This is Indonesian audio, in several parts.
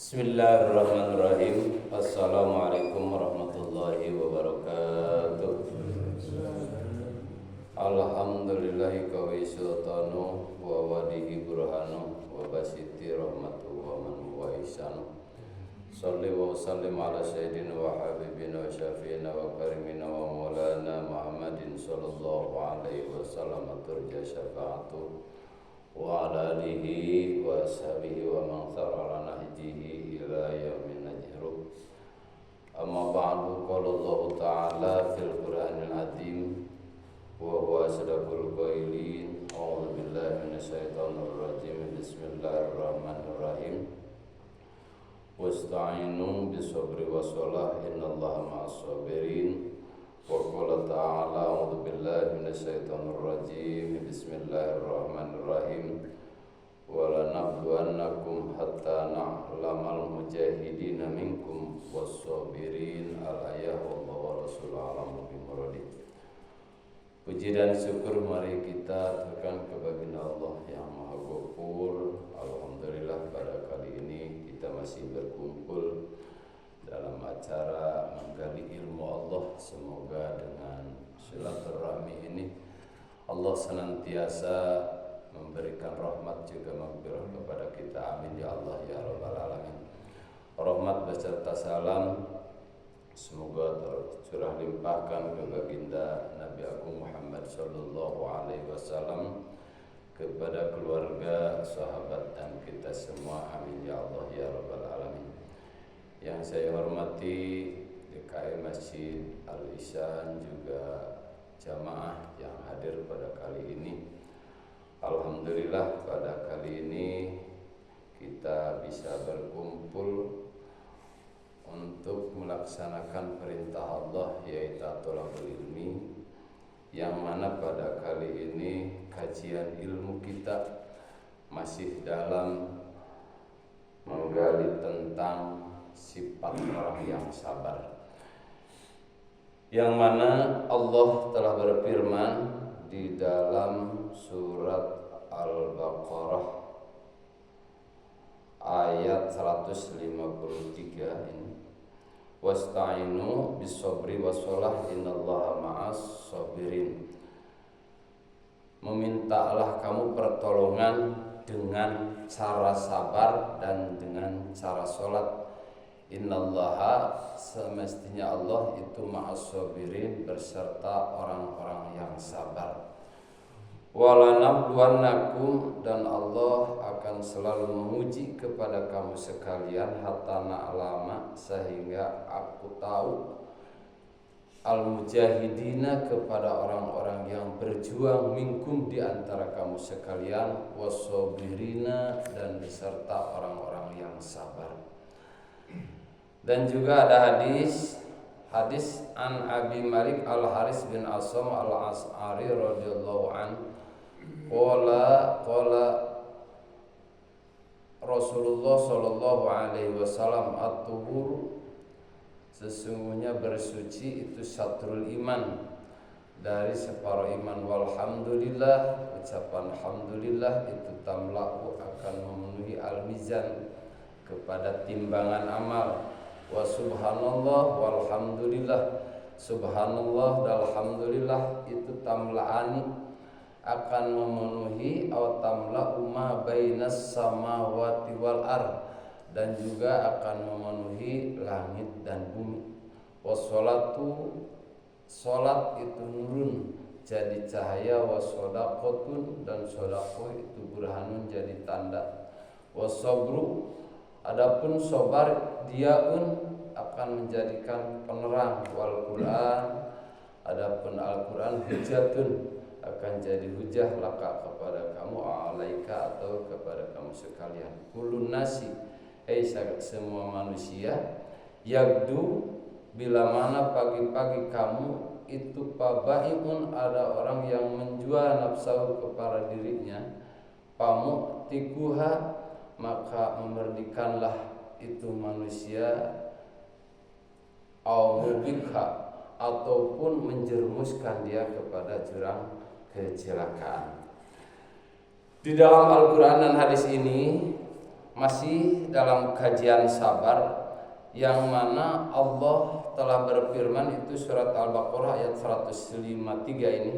Bismillahirrahmanirrahim. Assalamualaikum warahmatullahi wabarakatuh. Alhamdulillahi kawi sultanu wa wadihi burhanu wa basiti rahmatu wa man wa ihsanu. Salli wa sallim ala sayyidina wa habibina wa syafiina wa karimina wa maulana Muhammadin sallallahu alaihi wasallam turja syafa'atu wa ala alihi wa ashabihi wa man thara ala nahjihi ila yaumin najru. Amma ba'du, qala Allah ta'ala fil Qur'anil azim wa huwa asdaqul qailin. A'udzu billahi minasyaitonir rajim. Bismillahirrahmanirrahim. Wasta'inu bis-sabri was-salah innallaha ma'as sabirin. Wa qala ta'ala a'udzu billahi minasyaitonir rajim. Bismillahirrahmanirrahim. Wa lanabluwannakum hatta na'lamal mujahidina minkum was-sabirin. Al-ayah wallahu rasul alam bi muradi. Puji dan syukur mari kita aturkan kepada Allah yang Maha Ghafur. Alhamdulillah pada kali ini kita masih berkumpul dalam acara menggali ilmu Allah. Semoga dengan silaturahmi ini Allah senantiasa memberikan rahmat juga maghfirah kepada kita. Amin ya Allah ya rabbal alamin. Rahmat beserta salam semoga tercurah limpahkan ke baginda Nabi Agung Muhammad sallallahu alaihi wasallam, kepada keluarga, sahabat dan kita semua. Amin ya Allah ya rabbal alamin. Yang saya hormati DKM Masjid Al-Ihsan, juga jamaah yang hadir pada kali ini. Alhamdulillah pada kali ini kita bisa berkumpul untuk melaksanakan perintah Allah, yaitu thalabul ilmi, yang mana pada kali ini kajian ilmu kita masih dalam menggali tentang sifat orang yang sabar, yang mana Allah telah berfirman di dalam surat Al-Baqarah ayat 153 ini, wasta'inu bis-sabri was-salah innallaha ma'as sabirin. Memintalah kamu pertolongan dengan cara sabar dan dengan cara salat. Innallaha, semestinya Allah itu ma'as sabirin, berserta orang-orang yang sabar. Walanabluwannakum, dan Allah akan selalu menguji kepada kamu sekalian, hatta na'lama, sehingga aku tahu, al-mujahidina, kepada orang-orang yang berjuang, minkum, di antara kamu sekalian, was-sabirina, dan beserta orang-orang yang sabar. Dan juga ada hadis an Abi Malik Al-Haris bin Asam Al-As'ari radhiyallahu an, qala Rasulullah sallallahu alaihi wasallam, at-tuhur, sesungguhnya bersuci itu syatrul iman, dari separuh iman. Walhamdulillah, ucapan alhamdulillah itu tamla'u, akan memenuhi al-mizan, kepada timbangan amal. Wa subhanallah walhamdulillah, subhanallah dan alhamdulillah itu tamla'ani, akan memenuhi atau tamla'u ma bainas samawati wal ard, dan juga akan memenuhi langit dan bumi. Wassalatu, salat itu nurun, jadi cahaya. Wassadaqatun, dan sedekah itu burhanun, jadi tanda. Wassabru, adapun sabar, diaun, akan menjadikan penerang. Wal Quran, adapun Al-Quran, hujatun, akan jadi hujah laka, kepada kamu, alaika, atau kepada kamu sekalian. Kulun nasi, semua manusia, yagdu, bila mana pagi-pagi kamu itu pabaiun, ada orang yang menjual nafsu kepada dirinya, pamutikuha, maka memerdekakanlah itu manusia, au mubikha, ataupun menjerumuskan dia kepada jurang kecelakaan. Di dalam Al-Quran dan hadis ini Masih dalam kajian sabar, yang mana Allah telah berfirman, itu surat Al-Baqarah ayat 153 ini,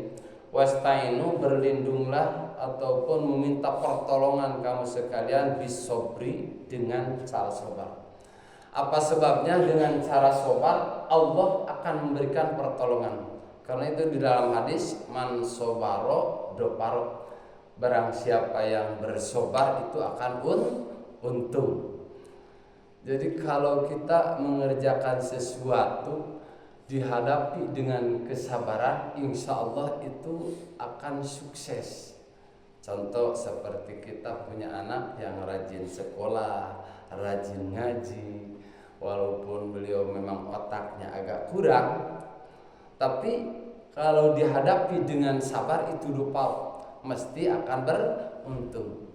wasta'inu, berlindunglah ataupun meminta pertolongan kamu sekalian bisobri, dengan cara sabar. Apa sebabnya? Dengan cara sabar Allah akan memberikan pertolongan. Karena itu di dalam hadis, man sobaro doparo, barang siapa yang bersobar itu akan untung. Jadi kalau kita mengerjakan sesuatu dihadapi dengan kesabaran, insya Allah itu akan sukses. Contoh seperti kita punya anak yang rajin sekolah, rajin ngaji, walaupun beliau memang otaknya agak kurang, tapi kalau dihadapi dengan sabar itu dupal, mesti akan beruntung.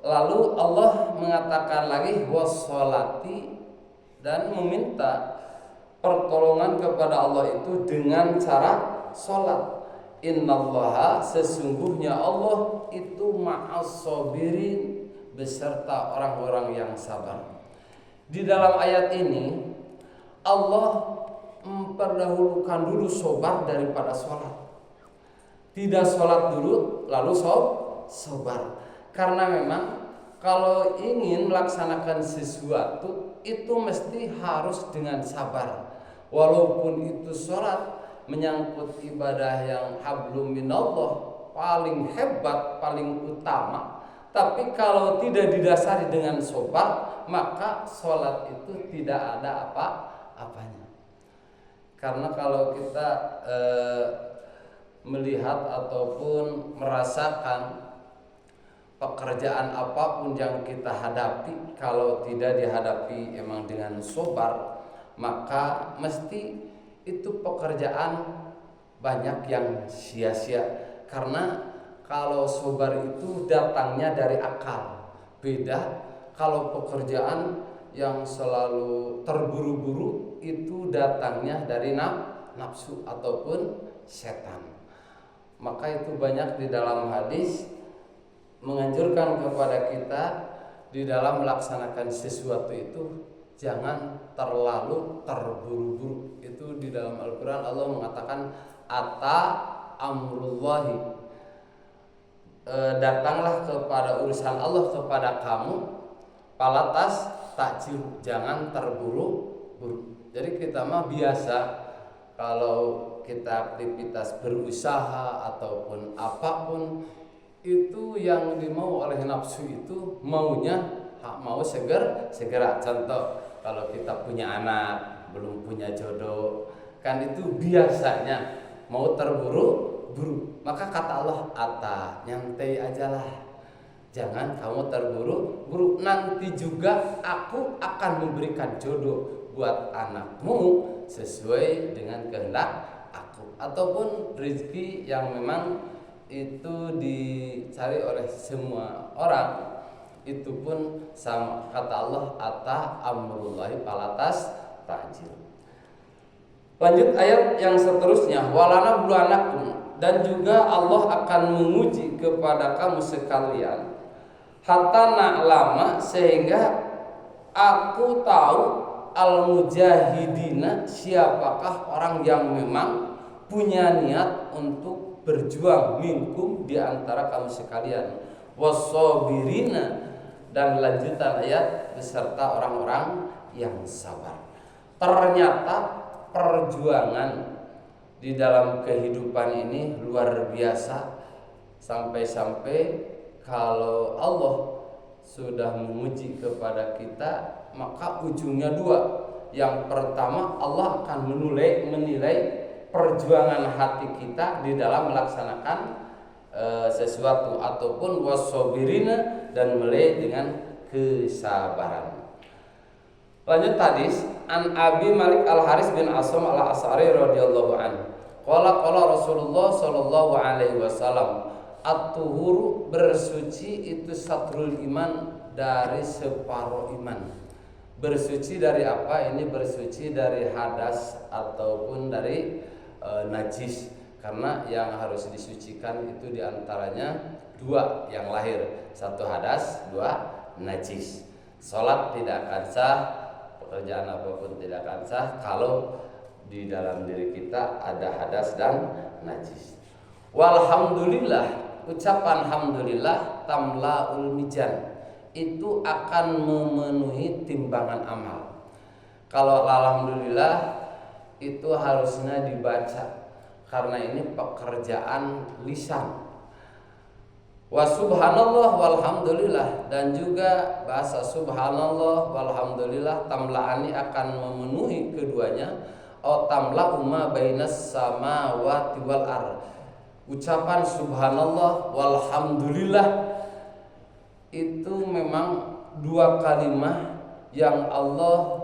Lalu Allah mengatakan lagi wassolati, dan meminta pertolongan kepada Allah itu dengan cara sholat. Innallaha, sesungguhnya Allah itu ma'as sabirin, beserta orang-orang yang sabar. Di dalam ayat ini Allah memperdahulukan dulu sabar daripada sholat. Tidak sholat dulu lalu sabar. Karena memang kalau ingin melaksanakan sesuatu itu mesti harus dengan sabar. Walaupun itu sholat menyangkut ibadah yang hablum minallah, paling hebat, paling utama, tapi kalau tidak didasari dengan sabar, maka sholat itu tidak ada apa-apanya. Karena kalau kita melihat ataupun merasakan pekerjaan apapun yang kita hadapi, kalau tidak dihadapi emang dengan sabar, maka mesti itu pekerjaan banyak yang sia-sia. Karena kalau sabar itu datangnya dari akal. Beda kalau pekerjaan yang selalu terburu-buru itu datangnya dari nafsu ataupun setan. Maka itu banyak di dalam hadis menganjurkan kepada kita di dalam melaksanakan sesuatu itu jangan terlalu terburu-buru. Itu di dalam Al-Quran Allah mengatakan ata amrullahi, datanglah kepada urusan Allah kepada kamu, palatas takjil, jangan terburu-buru. Jadi kita mah biasa kalau kita aktivitas berusaha ataupun apapun itu yang dimau oleh nafsu itu maunya mau segera. Contoh, kalau kita punya anak belum punya jodoh, kan itu biasanya mau terburu-buru. Maka kata Allah, ata, nyantai ajalah, jangan kamu terburu-buru. Nanti juga aku akan memberikan jodoh buat anakmu sesuai dengan kehendak aku, ataupun rezeki yang memang itu dicari oleh semua orang. Itu pun sama, kata Allah, ata amrullahi palatas takjil. Lanjut ayat yang seterusnya, walana bulanakum, dan juga Allah akan menguji kepada kamu sekalian, hatta na'lama, sehingga aku tahu al-mujahidina, siapakah orang yang memang punya niat untuk berjuang minkum, di antara kamu sekalian, wassobirina, dan lanjutan ayat beserta orang-orang yang sabar. Ternyata perjuangan di dalam kehidupan ini luar biasa, sampai-sampai kalau Allah sudah menguji kepada kita, maka ujungnya dua. Yang pertama, Allah akan menilai perjuangan hati kita di dalam melaksanakan sesuatu, ataupun wassobirina, dan mulai dengan kesabaran. Lanjut hadis, an Abi Malik Al-Haris bin Asam Al-As'ari radhiyallahu anhu. Qala Rasulullah sallallahu alaihi wasallam, at-tuhuru, bersuci itu satrul iman, dari separuh iman. Bersuci dari apa? Ini bersuci dari hadas ataupun dari najis. Karena yang harus disucikan itu diantaranya dua yang lahir, satu hadas, dua najis. Salat tidak akan sah, pekerjaan apapun tidak akan sah kalau di dalam diri kita ada hadas dan najis. Walhamdulillah, ucapan alhamdulillah tamlaul mizan, itu akan memenuhi timbangan amal. Kalau alhamdulillah itu harusnya dibaca karena ini pekerjaan lisan. Wa subhanallah walhamdulillah, dan juga bahasa subhanallah walhamdulillah tamla'ani akan memenuhi keduanya. O tamla'u ma bainas samawati wal ardh. Ucapan subhanallah walhamdulillah itu memang dua kalimat yang Allah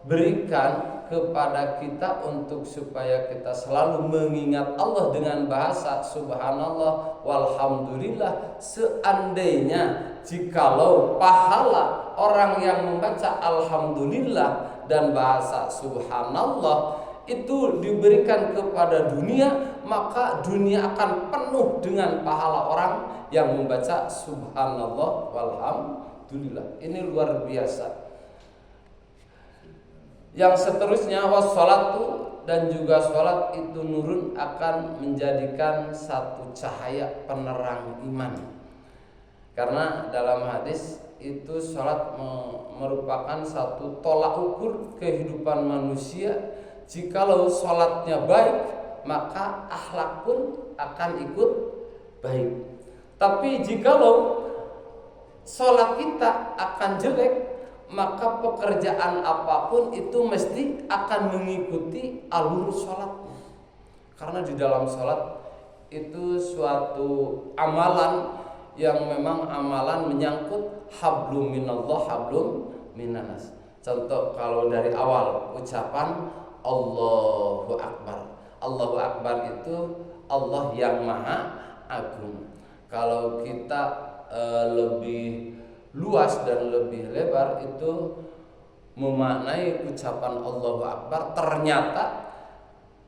berikan kepada kita untuk supaya kita selalu mengingat Allah dengan bahasa subhanallah walhamdulillah. Seandainya jikalau pahala orang yang membaca alhamdulillah dan bahasa subhanallah itu diberikan kepada dunia, maka dunia akan penuh dengan pahala orang yang membaca subhanallah walhamdulillah. Ini luar biasa. Yang seterusnya wassalatu, dan juga sholat itu nurun, akan menjadikan satu cahaya penerang iman. Karena dalam hadis itu sholat merupakan satu tolak ukur kehidupan manusia. Jikalau sholatnya baik, maka akhlak pun akan ikut baik. Tapi jikalau sholat kita akan jelek, maka pekerjaan apapun itu mesti akan mengikuti alur sholatnya. Karena di dalam sholat itu suatu amalan yang memang amalan menyangkut hablum minallah hablum minanas. Contoh kalau dari awal ucapan Allahu Akbar. Allahu Akbar itu Allah yang maha agung. Kalau kita lebih luas dan lebih lebar itu memaknai ucapan Allahu Akbar, ternyata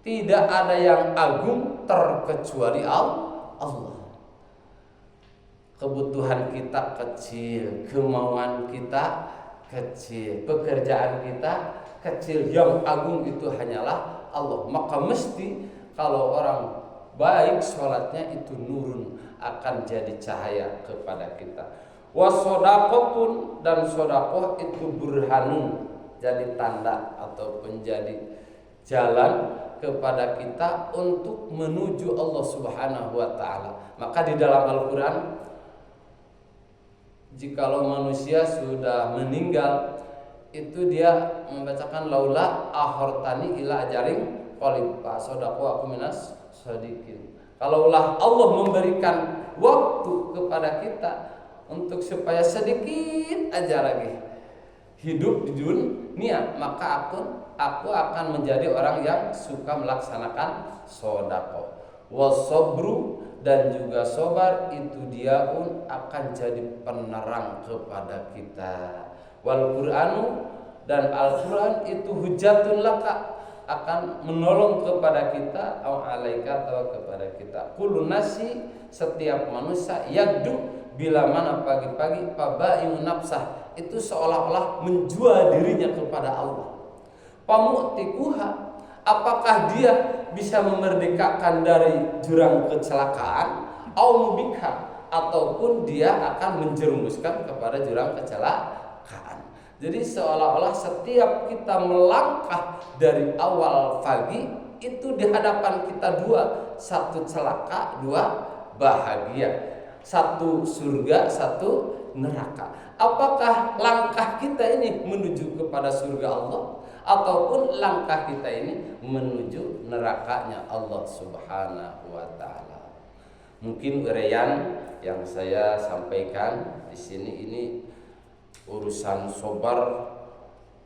tidak ada yang agung terkecuali Allah. Kebutuhan kita kecil, kemauan kita kecil, pekerjaan kita kecil, yang agung itu hanyalah Allah. Maka mesti kalau orang baik sholatnya itu nurun, akan jadi cahaya kepada kita. Wasodaqoh pun, dan sodakoh itu burhanun, jadi tanda ataupun jadi jalan kepada kita untuk menuju Allah Subhanahu wa ta'ala. Maka di dalam Al-Quran, jikalau manusia sudah meninggal, itu dia membacakan laula ahortani ila ajaring qalib fa sodaqu aku minas sadiqin. Kalaulah Allah memberikan waktu kepada kita untuk supaya sedikit aja lagi hidup di dunia, maka aku akan menjadi orang yang suka melaksanakan sedekah. Wasobru, dan juga sobar itu dia pun akan jadi penerang kepada kita. Wal Qur'anu, dan Al-Quran itu hujatun laka, akan menolong kepada kita, au alaika, atau kepada kita. Kullu nasi, setiap manusia, yagdu, bila mana pagi-pagi, paba'iun nafsah, itu seolah-olah menjual dirinya kepada Allah. Pamu'tikuha, apakah dia bisa memerdekakan dari jurang kecelakaan, au mubikha, ataupun dia akan menjerumuskan kepada jurang kecelakaan. Jadi seolah-olah setiap kita melangkah dari awal pagi itu di hadapan kita dua, satu celaka, dua bahagia, satu surga, satu neraka. Apakah langkah kita ini menuju kepada surga Allah, ataupun langkah kita ini menuju nerakanya Allah Subhanahu wa ta'ala? Mungkin uraian yang saya sampaikan di sini ini urusan sobar,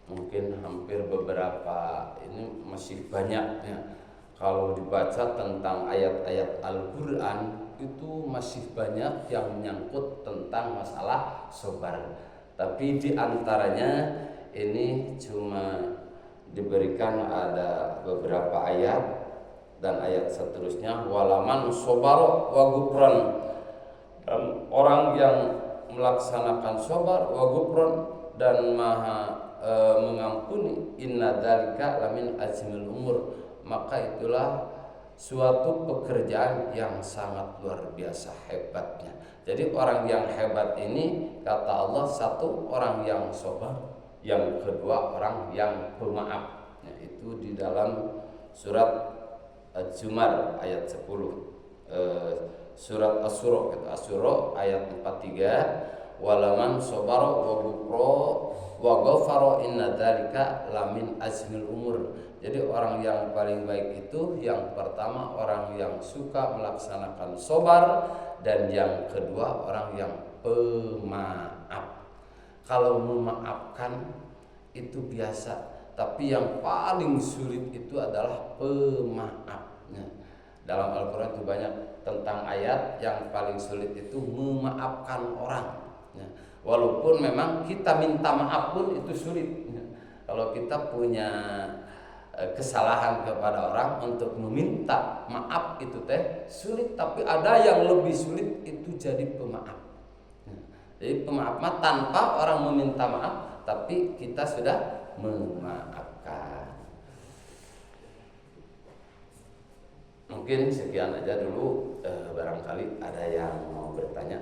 mungkin hampir beberapa ini masih banyaknya. Kalau dibaca tentang ayat-ayat Al-Quran itu masih banyak yang menyangkut tentang masalah sobar. Tapi di antaranya ini cuma diberikan ada beberapa ayat, dan ayat seterusnya walaman sobar wa gufran, dan orang yang melaksanakan sabar, wa ghufran dan maha mengampuni, inna dzalika lamin azmil umur, maka itulah suatu pekerjaan yang sangat luar biasa hebatnya. Jadi orang yang hebat ini kata Allah, satu orang yang sabar, yang kedua orang yang pemaaf. Nah, itu di dalam surat Az-Zumar ayat 10, surat Asy-Syura ayat 43, walaman sabara wa ghafara inna dzalika lamin azmil umur. Jadi orang yang paling baik itu yang pertama orang yang suka melaksanakan sabar, dan yang kedua orang yang pemaaf. Kalau memaafkan itu biasa, tapi yang paling sulit itu adalah pemaafnya. Dalam Al-Quran itu banyak tentang ayat yang paling sulit itu memaafkan orang. Walaupun memang kita minta maaf pun itu sulit. Kalau kita punya kesalahan kepada orang, untuk meminta maaf itu sulit, tapi ada yang lebih sulit itu jadi pemaaf. Jadi pemaaf tanpa orang meminta maaf, tapi kita sudah memaafkan. Mungkin sekian aja dulu, barangkali ada yang mau bertanya.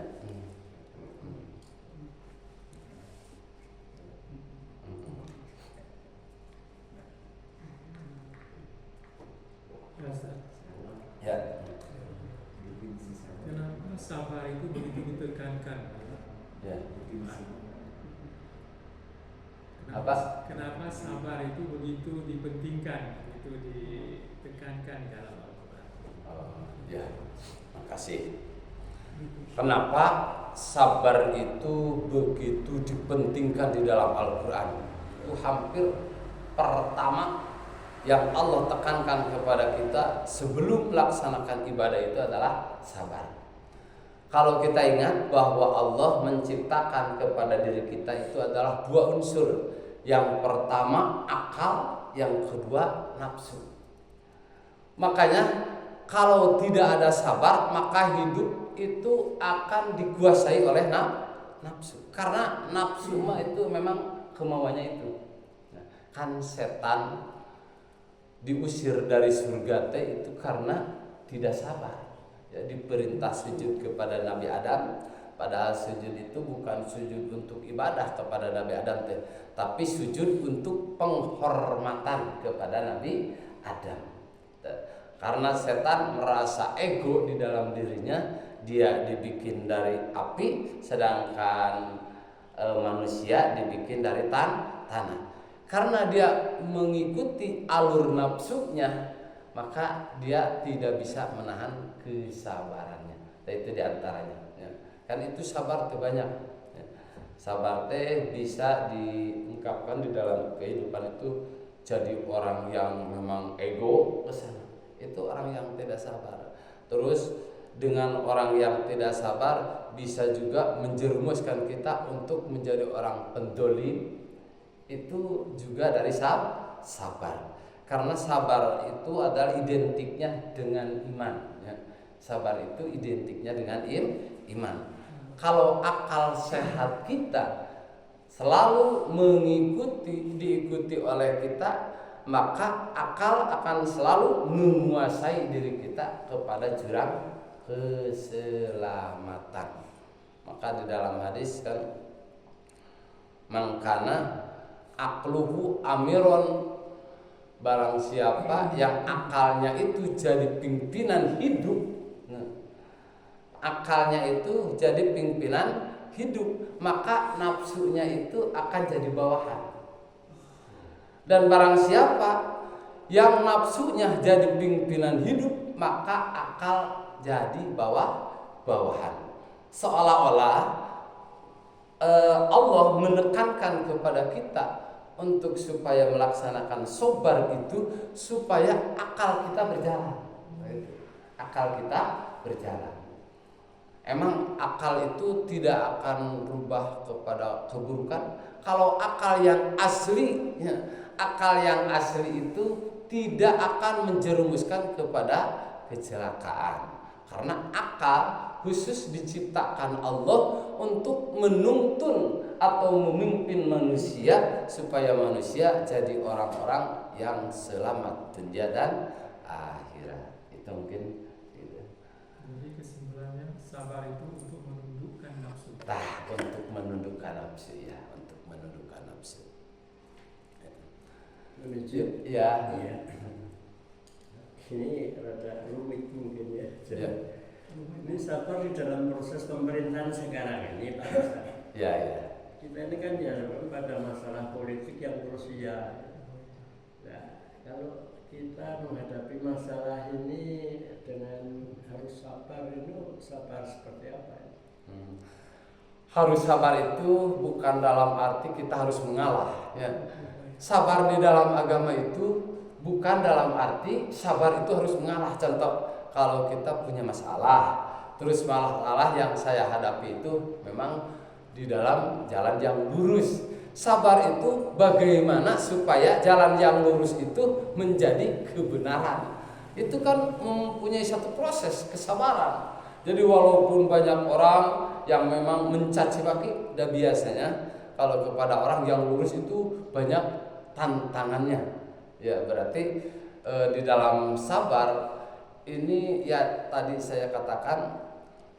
Ya. Kenapa sabar itu begitu ditekankan? Ya. Kenapa sabar itu begitu dipentingkan, begitu ditekankan dalam Al-Quran? Ya, makasih. Kenapa sabar itu begitu dipentingkan di dalam Al-Quran? Itu hampir pertama yang Allah tekankan kepada kita sebelum melaksanakan ibadah itu adalah sabar. Kalau kita ingat bahwa Allah menciptakan kepada diri kita itu adalah dua unsur. Yang pertama akal, yang kedua nafsu. Makanya kalau tidak ada sabar, maka hidup itu akan dikuasai oleh nafsu. Karena nafsu itu memang kemauannya itu. Kan setan diusir dari surga itu karena tidak sabar. Jadi perintah sujud kepada Nabi Adam, padahal sujud itu bukan sujud untuk ibadah kepada Nabi Adam, tapi sujud untuk penghormatan kepada Nabi Adam. Karena setan merasa ego di dalam dirinya, dia dibikin dari api, sedangkan manusia dibikin dari tanah. Karena dia mengikuti alur nafsunya, maka dia tidak bisa menahan kesabarannya. Itu diantaranya. Kan itu sabar itu banyak. Sabar bisa diungkapkan di dalam kehidupan itu jadi orang yang memang ego kesana. Itu orang yang tidak sabar. Terus dengan orang yang tidak sabar bisa juga menjerumuskan kita untuk menjadi orang pendolim. Itu juga dari sabar. Karena sabar itu adalah identiknya dengan iman. Sabar itu identiknya dengan iman. Kalau akal sehat kita selalu diikuti oleh kita, maka akal akan selalu menguasai diri kita kepada jurang keselamatan. Maka di dalam hadis kan, mangkana akluhu amiron, barang siapa yang akalnya itu jadi pimpinan hidup, akalnya itu jadi pimpinan hidup, maka nafsunya itu akan jadi bawahan. Dan barang siapa yang nafsunya jadi pimpinan hidup, maka akal jadi bawahan. Seolah-olah Allah menekankan kepada kita untuk supaya melaksanakan sabar itu supaya akal kita berjalan. Akal kita berjalan. Emang akal itu tidak akan berubah kepada keburukan. Kalau akal yang asli, akal yang asli itu tidak akan menjerumuskan kepada kecelakaan. Karena akal khusus diciptakan Allah untuk menuntun atau memimpin manusia supaya manusia jadi orang-orang yang selamat dunia dan akhirat. Itu mungkin gitu. Jadi kesimpulannya sabar itu untuk menundukkan nafsu. Untuk menundukkan nafsu ya, untuk menundukkan nafsu. Menuju Ya. ini rada rumit mungkin ya. Ya. Ini sabar di dalam proses pemerintahan sekarang ini Pak Ustaz. Ya, ya. Kita ini kan dihadapkan pada masalah politik yang krusial. Nah, kalau kita menghadapi masalah ini dengan harus sabar, itu sabar seperti apa ya? Harus sabar itu bukan dalam arti kita harus mengalah ya. Sabar di dalam agama itu bukan dalam arti sabar itu harus mengalah. Contoh, kalau kita punya masalah, terus masalah yang saya hadapi itu memang di dalam jalan yang lurus. Sabar itu bagaimana supaya jalan yang lurus itu menjadi kebenaran. Itu kan mempunyai satu proses kesabaran. Jadi walaupun banyak orang yang memang mencaci maki, dan biasanya kalau kepada orang yang lurus itu banyak tantangannya. Ya, berarti di dalam sabar ini ya tadi saya katakan,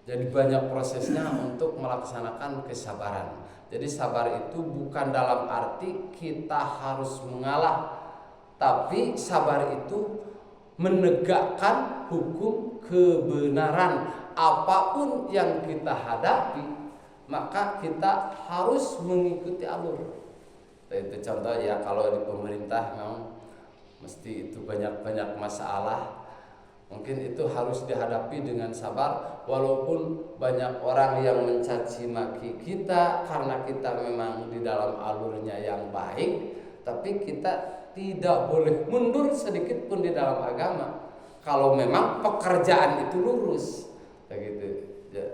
jadi banyak prosesnya untuk melaksanakan kesabaran. Jadi sabar itu bukan dalam arti kita harus mengalah, tapi sabar itu menegakkan hukum kebenaran. Apapun yang kita hadapi, maka kita harus mengikuti alur. Itu contoh ya, kalau di pemerintah memang mesti itu banyak masalah. Mungkin itu harus dihadapi dengan sabar, walaupun banyak orang yang mencaci maki kita karena kita memang di dalam alurnya yang baik, tapi kita tidak boleh mundur sedikit pun di dalam agama. Kalau memang pekerjaan itu lurus, kayak gitu. Ya,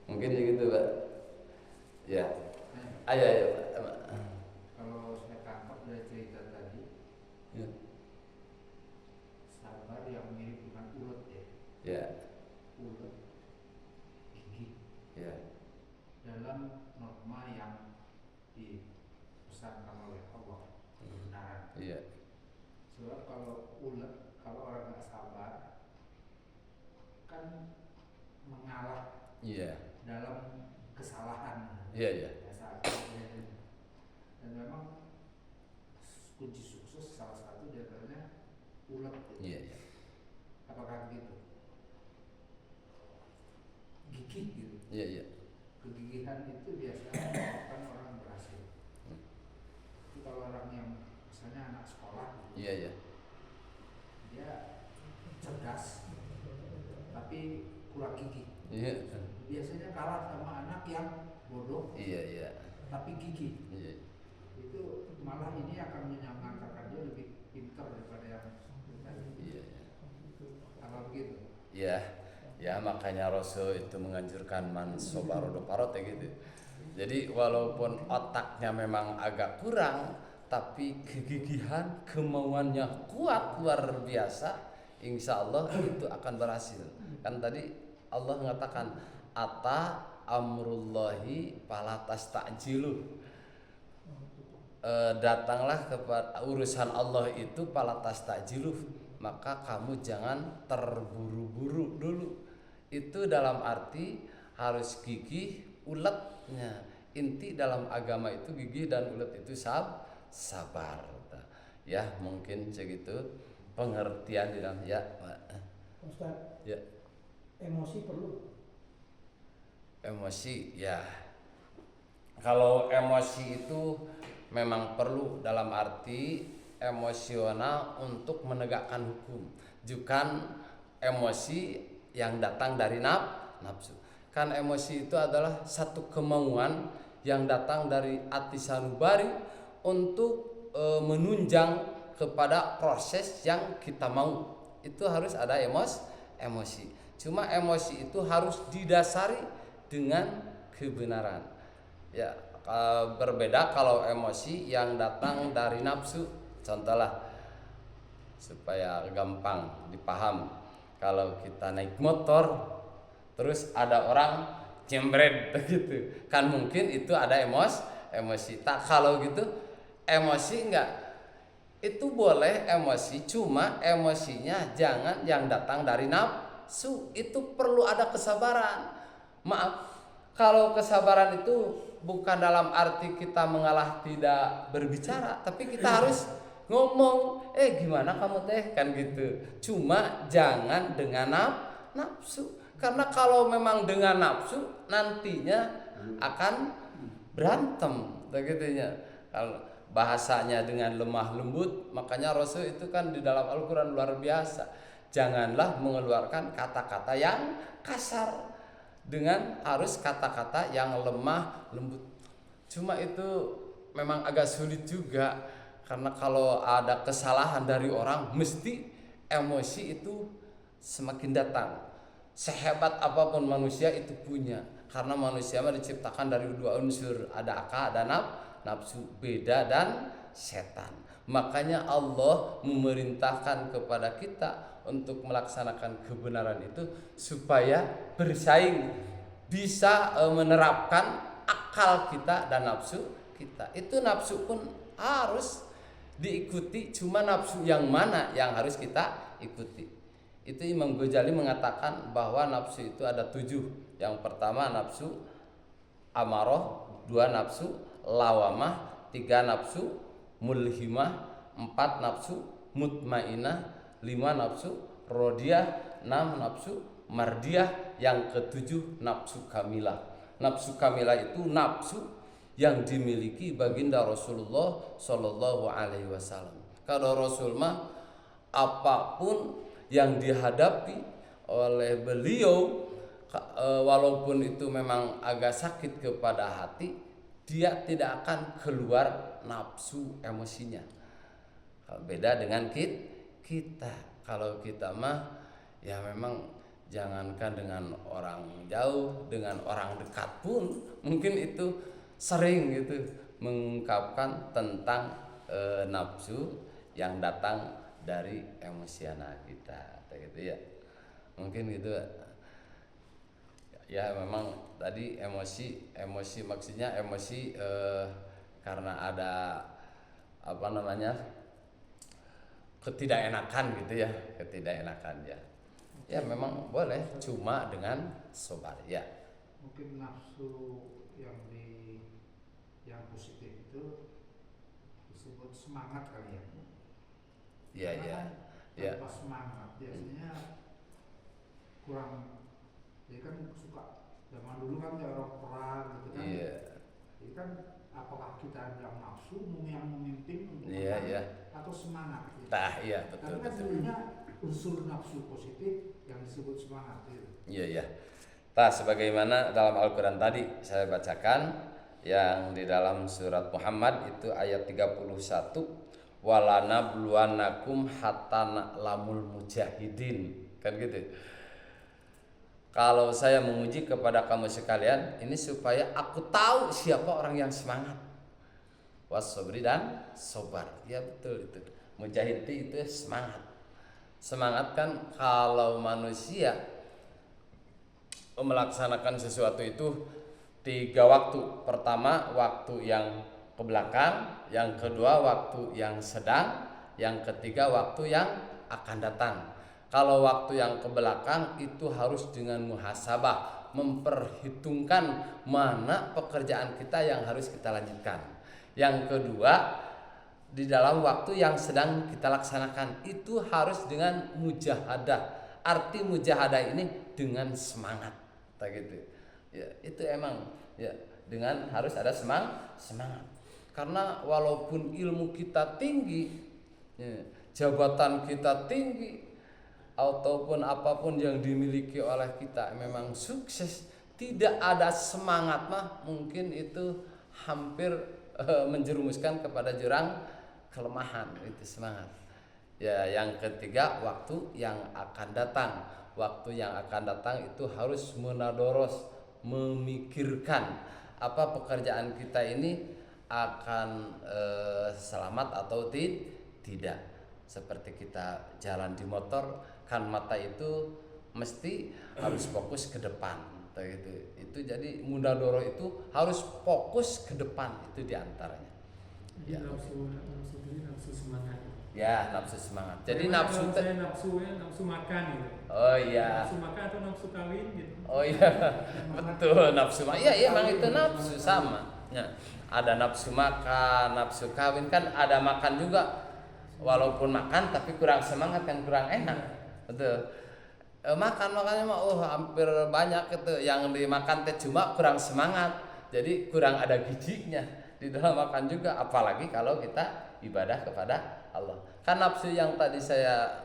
mungkin begitu, Pak. Ya, ayo, Pak. Kalau saya tangkap dari cerita tadi, Ya. sabar yang mirip dengan ulet ya. Ya. Ulet gigi Ya. dalam norma yang dipesankan oleh Allah, kebenaran. Iya. Sebab kalau ulet, kalau orang nggak sabar kan mengalah Iya. dalam kesalahan. Iya, iya. Dan memang kunci sukses salah satu diantaranya ulet. Iya, iya. Apakah begitu? Gigih gitu. Iya, iya. Kegigihan itu biasanya menyebabkan orang berhasil. Itu kalau orang yang misalnya anak sekolah, Iya, iya. dia cerdas tapi kurang gigih. Iya. Biasanya kalah sama anak yang bodoh Iya, iya. tapi gigih. Iya. Itu malah ini akan mengantarkan dia lebih pintar daripada yang tadi. Iya. Apa begitu? Ya, ya makanya Rasul itu menganjurkan man sobarodo parot ya gitu. Jadi walaupun otaknya memang agak kurang, tapi kegigihan, kemauannya kuat luar biasa, insya Allah itu akan berhasil. Kan tadi Allah mengatakan ata amrullahi falatas ta'jilu. Datanglah kepada urusan Allah itu falatas ta'jilu, maka kamu jangan terburu-buru dulu. Itu dalam arti harus gigih, uletnya. Inti dalam agama itu gigih dan ulet itu sabar. Ya, mungkin segitu pengertian di dalam ya, Pak. Ustaz, Ya. emosi perlu? Emosi ya. Kalau emosi itu memang perlu dalam arti emosional untuk menegakkan hukum, bukan emosi yang datang dari nafsu. Kan emosi itu adalah satu kemauan yang datang dari hati sanubari untuk menunjang kepada proses yang kita mau. Itu harus ada emosi. Cuma emosi itu harus didasari dengan kebenaran. Ya, berbeda kalau emosi yang datang dari nafsu. Contohlah supaya gampang dipaham, kalau kita naik motor terus ada orang jembret gitu kan, mungkin itu ada emosi. Tak, kalau gitu emosi enggak, itu boleh emosi, cuma emosinya jangan yang datang dari nafsu. Itu perlu ada kesabaran. Maaf, kalau kesabaran itu bukan dalam arti kita mengalah tidak berbicara, tapi kita harus ngomong, gimana kamu teh, kan gitu. Cuma jangan dengan nafsu, karena kalau memang dengan nafsu nantinya akan berantem, begitunya. Kalau bahasanya dengan lemah lembut, makanya Rasul itu kan di dalam Al-Quran luar biasa. Janganlah mengeluarkan kata-kata yang kasar, dengan harus kata-kata yang lemah lembut. Cuma itu memang agak sulit juga, karena kalau ada kesalahan dari orang mesti emosi itu semakin datang. Sehebat apapun manusia itu punya, karena manusia diciptakan dari dua unsur, ada akal, ada nafsu, beda dan setan. Makanya Allah memerintahkan kepada kita untuk melaksanakan kebenaran itu supaya bersaing, bisa menerapkan akal kita dan nafsu kita. Itu nafsu pun harus diikuti, cuma nafsu yang mana yang harus kita ikuti. Itu Imam Ghazali mengatakan bahwa nafsu itu ada 7. Yang pertama nafsu amarah, 2 nafsu lawamah, 3 nafsu mulhimah, 4 nafsu mutmainah, 5 nafsu rodiyah, 6 nafsu mardiyah, yang ke-7 nafsu kamilah. Nafsu kamilah itu nafsu yang dimiliki baginda Rasulullah Shallallahu Alaihi Wasallam. Kalau Rasul mah apapun yang dihadapi oleh beliau, walaupun itu memang agak sakit kepada hati, dia tidak akan keluar nafsu emosinya. Beda dengan kita. Kalau kita mah ya memang jangankan dengan orang jauh, dengan orang dekat pun mungkin itu sering gitu mengungkapkan tentang nafsu yang datang dari emosional kita, gitu ya. Mungkin gitu ya, memang tadi emosi maksudnya emosi karena ada apa namanya ketidakenakan gitu ya, ketidakenakan ya. Ya memang boleh, cuma dengan sabar ya. Mungkin nafsu yang positif itu disebut semangat kali ya. Iya iya. Ya. Tanpa semangat biasanya kurang. Ya kan suka zaman dulu kan kayak orang perang gitu kan. Iya. Jadi kan apakah kita yang nafsu yang memimpin untuk atau semangat gitu. Nah, iya betul. Tapi kan sebenarnya unsur nafsu positif yang disebut semangat gitu. Iya iya. Nah, sebagaimana dalam Al-Quran tadi saya bacakan yang di dalam surat Muhammad itu ayat 31, walana bluanakum hatta na'lamul mujahidin, kan gitu. Kalau saya menguji kepada kamu sekalian ini supaya aku tahu siapa orang yang semangat, wassobri dan sobar. Ya betul itu. Mujahid itu semangat. Semangat kan kalau manusia melaksanakan sesuatu itu 3 waktu. Pertama waktu yang ke belakang, yang kedua waktu yang sedang, yang ketiga waktu yang akan datang. Kalau waktu yang ke belakang itu harus dengan muhasabah, memperhitungkan mana pekerjaan kita yang harus kita lanjutkan. Yang kedua, di dalam waktu yang sedang kita laksanakan itu harus dengan mujahadah. Arti mujahadah ini dengan semangat, gitu. Ya, itu emang ya dengan harus ada semangat. Karena walaupun ilmu kita tinggi, ya, jabatan kita tinggi, ataupun apapun yang dimiliki oleh kita memang sukses, tidak ada semangat mah mungkin itu hampir menjerumuskan kepada jurang kelemahan. Itu semangat. Ya, yang ketiga waktu yang akan datang. Waktu yang akan datang itu harus menadoros, memikirkan apa pekerjaan kita ini akan selamat atau tidak. Seperti kita jalan di motor kan, mata itu mesti harus fokus ke depan gitu. Itu jadi mudadoroh itu harus fokus ke depan, itu diantaranya. Jadi nafsu ini nafsu semangat. Ya, nafsu semangat. Jadi Bagaimana nafsu kalau saya nafsu makan gitu. Oh iya. Nafsu makan atau nafsu kawin gitu. Oh iya. Betul, nafsu makan. Iya, emang itu nafsu sama. Ya. Ada nafsu makan, nafsu kawin, kan ada makan juga. Walaupun makan tapi kurang semangat kan, kurang enak. Betul. Makannya mah hampir banyak itu yang dimakan teh, cuma kurang semangat. Jadi kurang ada gizinya di dalam makan juga, apalagi kalau kita ibadah kepada Allah. Kan nafsu yang tadi saya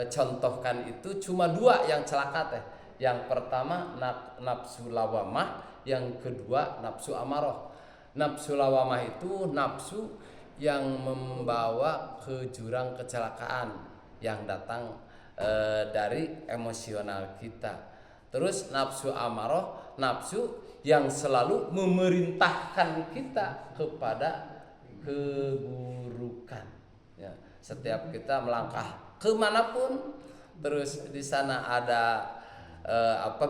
contohkan itu cuma 2 yang celaka teh. Yang pertama nafsu lawamah, yang kedua nafsu amarah. Nafsu lawamah itu nafsu yang membawa ke jurang kecelakaan yang datang dari emosional kita. Terus nafsu amarah, nafsu yang selalu memerintahkan kita kepada keburukan. Ya, setiap kita melangkah kemanapun, terus di sana ada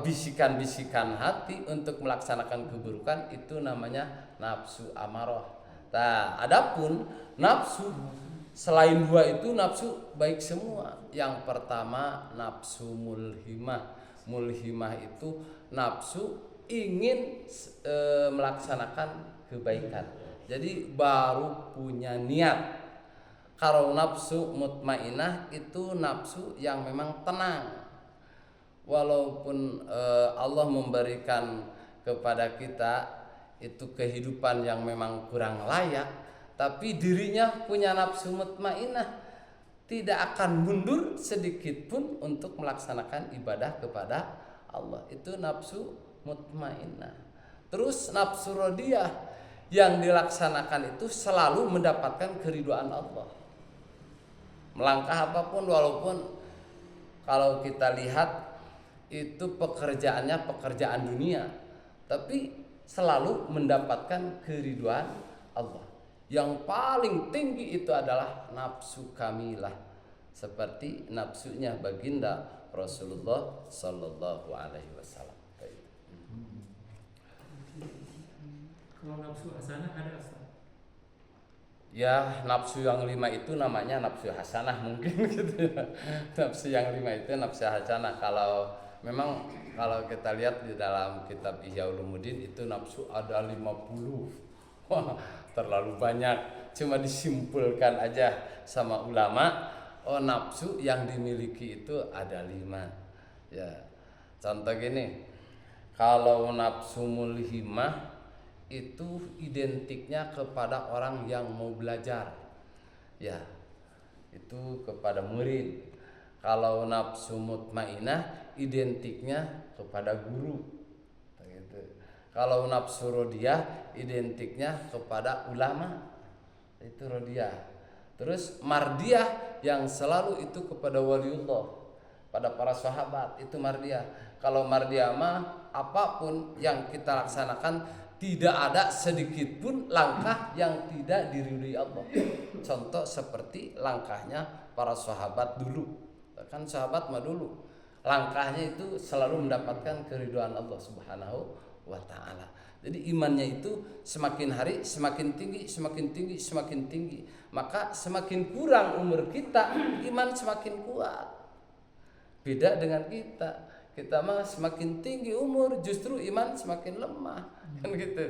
bisikan-bisikan hati untuk melaksanakan keburukan, itu namanya nafsu amarah. Nah, adapun nafsu selain 2 itu nafsu baik semua. Yang pertama nafsu mulhimah. Mulhimah itu nafsu ingin melaksanakan kebaikan. Jadi baru punya niat. Kalau nafsu mutmainah itu nafsu yang memang tenang. Walaupun Allah memberikan kepada kita itu kehidupan yang memang kurang layak, tapi dirinya punya nafsu mutmainah, tidak akan mundur sedikit pun untuk melaksanakan ibadah kepada Allah. Itu nafsu mutmainah. Terus nafsu radiyah, yang dilaksanakan itu selalu mendapatkan keridhaan Allah. Melangkah apapun, walaupun kalau kita lihat itu pekerjaannya pekerjaan dunia, tapi selalu mendapatkan keridhaan Allah. Yang paling tinggi itu adalah nafsu kamilah, seperti nafsunya baginda Rasulullah Sallallahu Alaihi Wasallam. Kalau nafsu hasanah ada Ustaz? Ya, nafsu yang 5 itu namanya nafsu hasanah mungkin gitu ya. Nafsu yang 5 itu nafsu hasanah. Kalau memang kalau kita lihat di dalam kitab Ihya Ulumuddin itu nafsu ada 50. Wah, terlalu banyak. Cuma disimpulkan aja sama ulama, nafsu yang dimiliki itu ada 5. Ya. Contoh gini. Kalau nafsu mulhimah itu identiknya kepada orang yang mau belajar. Ya. Itu kepada murid. Kalau nafsu mutmainah identiknya kepada guru. Gitu. Kalau nafsu rodiyah identiknya kepada ulama. Itu rodiyah. Terus mardiyah yang selalu itu kepada waliullah, pada para sahabat, itu mardiyah. Kalau mardiyah mah apapun yang kita laksanakan tidak ada sedikit pun langkah yang tidak diridhoi Allah. Contoh seperti langkahnya para sahabat dulu. Kan sahabat mah dulu langkahnya itu selalu mendapatkan keridhaan Allah Subhanahu wa taala. Jadi imannya itu semakin hari semakin tinggi, semakin tinggi, semakin tinggi. Maka semakin kurang umur kita, iman semakin kuat. Beda dengan kita. Kita mah semakin tinggi umur, justru iman semakin lemah. Kan gitu.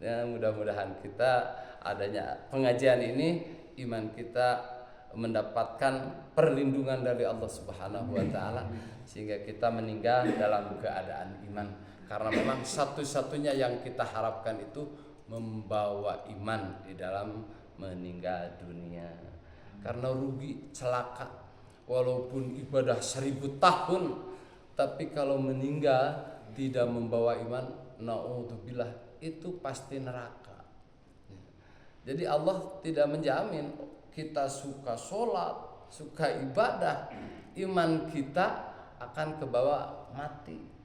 Ya, mudah-mudahan kita adanya pengajian ini, iman kita mendapatkan perlindungan dari Allah Subhanahu wa taala sehingga kita meninggal dalam keadaan iman. Karena memang satu-satunya yang kita harapkan itu membawa iman di dalam meninggal dunia. Karena rugi, celaka, walaupun ibadah 1000 tahun, tapi kalau meninggal tidak membawa iman, naudzubillah, itu pasti neraka. Jadi Allah tidak menjamin kita suka sholat, suka ibadah, iman kita akan kebawa mati.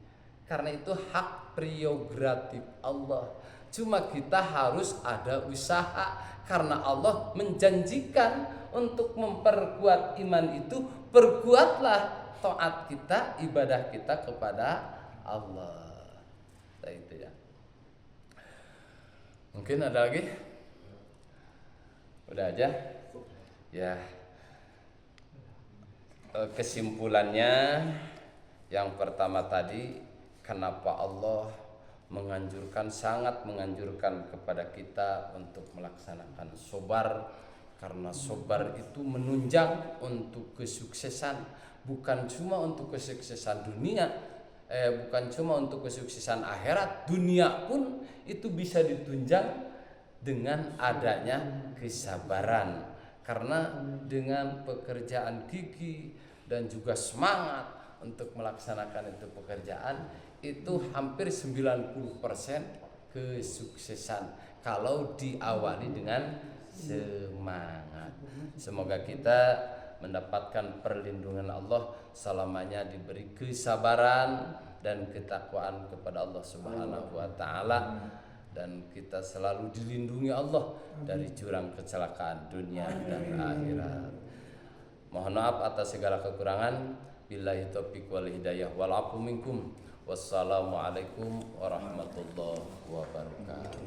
Karena itu hak prerogatif Allah. Cuma kita harus ada usaha, karena Allah menjanjikan untuk memperkuat iman itu, perkuatlah taat kita, ibadah kita kepada Allah. Nah, itu ya. Mungkin ada lagi? Udah aja? Ya. Kesimpulannya yang pertama tadi, kenapa Allah sangat menganjurkan kepada kita untuk melaksanakan sobar, karena sobar itu menunjang untuk kesuksesan, bukan cuma untuk kesuksesan dunia, bukan cuma untuk kesuksesan akhirat, dunia pun itu bisa ditunjang dengan adanya kesabaran. Karena dengan pekerjaan gigih dan juga semangat untuk melaksanakan itu pekerjaan, itu hampir 90% kesuksesan kalau diawali dengan semangat. Semoga kita mendapatkan perlindungan Allah, selamanya diberi kesabaran dan ketakwaan kepada Allah Subhanahu wa taala, dan kita selalu dilindungi Allah dari jurang kecelakaan dunia dan akhirat. Mohon maaf atas segala kekurangan. Billahi taufiq wal hidayah wal afu minkum. Wassalamualaikum warahmatullahi wabarakatuh.